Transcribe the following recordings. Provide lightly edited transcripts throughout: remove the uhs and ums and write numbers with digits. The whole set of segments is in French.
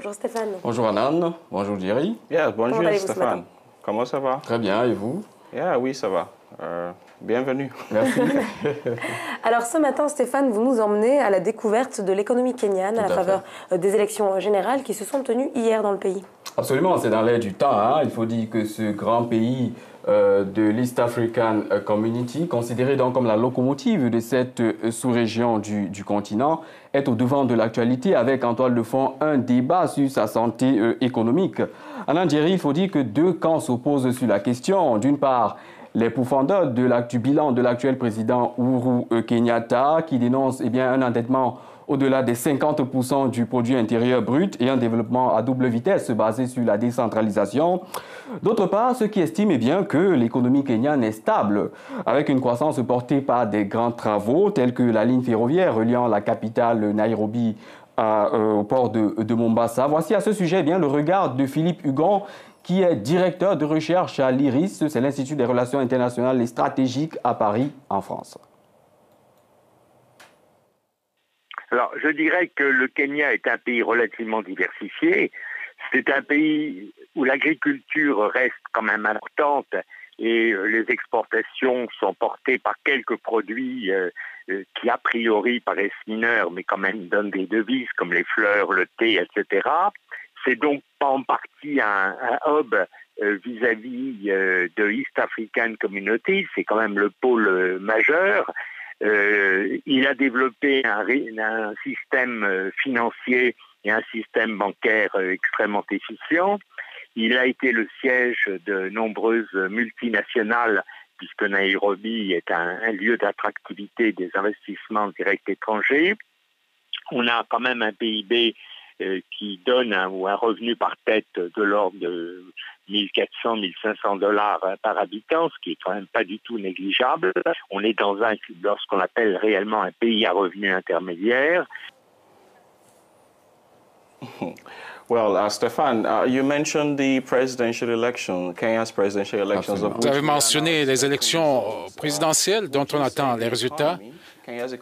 Bonjour Stéphane. Bonjour Anan, bonjour Jerry. Bonjour Stéphane. Comment ça va? Très bien, et vous? Oui, ça va. Bienvenue. Merci. Alors ce matin, Stéphane, vous nous emmenez à la découverte de l'économie kenyane à la faveur des élections générales qui se sont tenues hier dans le pays. Absolument, c'est dans l'air du temps. Hein. Il faut dire que ce grand pays de l'East African Community, considéré donc comme la locomotive de cette sous-région du continent, est au devant de l'actualité avec en toile de fond un débat sur sa santé économique. En Algérie, il faut dire que deux camps s'opposent sur la question. D'une part, les pourfendeurs du bilan de l'actuel président Uhuru Kenyatta qui dénonce un endettement au-delà des 50% du produit intérieur brut et un développement à double vitesse basé sur la décentralisation. D'autre part, ceux qui estiment que l'économie kenyane est stable, avec une croissance portée par des grands travaux tels que la ligne ferroviaire reliant la capitale Nairobi au port de Mombasa. Voici à ce sujet le regard de Philippe Hugon, qui est directeur de recherche à l'IRIS, c'est l'Institut des relations internationales et stratégiques à Paris, en France. Alors, je dirais que le Kenya est un pays relativement diversifié. C'est un pays où l'agriculture reste quand même importante et les exportations sont portées par quelques produits qui, a priori, paraissent mineurs, mais quand même donnent des devises, comme les fleurs, le thé, etc. C'est donc pas en partie un hub vis-à-vis de East African Community, c'est quand même le pôle majeur. Il a développé un système financier et un système bancaire extrêmement efficient. Il a été le siège de nombreuses multinationales, puisque Nairobi est un lieu d'attractivité des investissements directs étrangers. On a quand même un PIB qui donne un revenu par tête de l'ordre de 1400, 1500 dollars par habitant, ce qui est quand même pas du tout négligeable. On est dans ce qu'on appelle réellement un pays à revenu intermédiaire. Well, Stéphane, you mentioned the presidential election, Kenya's presidential elections. Vous avez mentionné les élections présidentielles dont on attend les résultats. Est-ce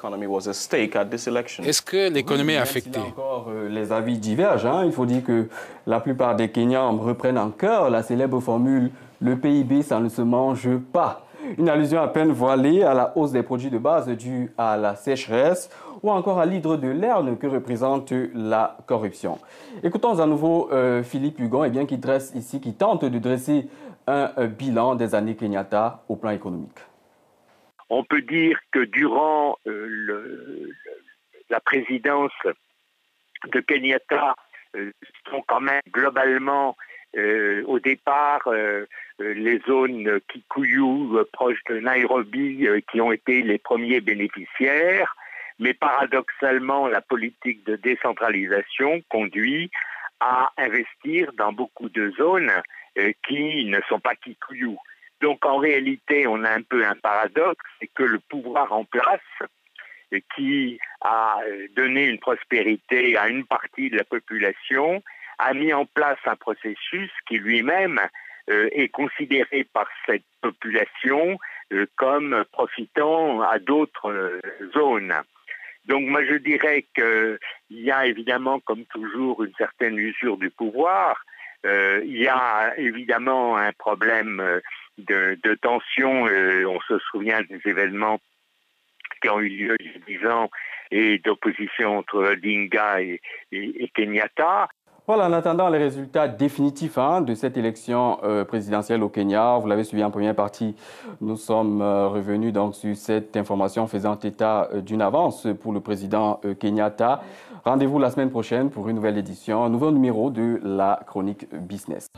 que l'économie est affectée? Encore, les avis divergent. Hein. Il faut dire que la plupart des Kenyans reprennent en cœur la célèbre formule « le PIB, ça ne se mange pas ». Une allusion à peine voilée à la hausse des produits de base due à la sécheresse ou encore à l'hydre de Lerne que représente la corruption. Écoutons à nouveau Philippe Hugon qui tente de dresser un bilan des années Kenyatta au plan économique. On peut dire que durant la présidence de Kenyatta, sont quand même globalement au départ les zones Kikuyu proches de Nairobi qui ont été les premiers bénéficiaires, mais paradoxalement la politique de décentralisation conduit à investir dans beaucoup de zones qui ne sont pas Kikuyu. Donc en réalité, on a un peu un paradoxe, c'est que le pouvoir en place, qui a donné une prospérité à une partie de la population, a mis en place un processus qui lui-même est considéré par cette population comme profitant à d'autres zones. Donc moi je dirais qu'il y a évidemment comme toujours une certaine usure du pouvoir, il y a évidemment un problème de tension, on se souvient des événements qui ont eu lieu il y a 10 ans et d'opposition entre Odinga et Kenyatta. Voilà, en attendant les résultats définitifs de cette élection présidentielle au Kenya, vous l'avez suivi en première partie, nous sommes revenus donc sur cette information faisant état d'une avance pour le président Kenyatta. Rendez-vous la semaine prochaine pour une nouvelle édition, un nouveau numéro de la Chronique Business.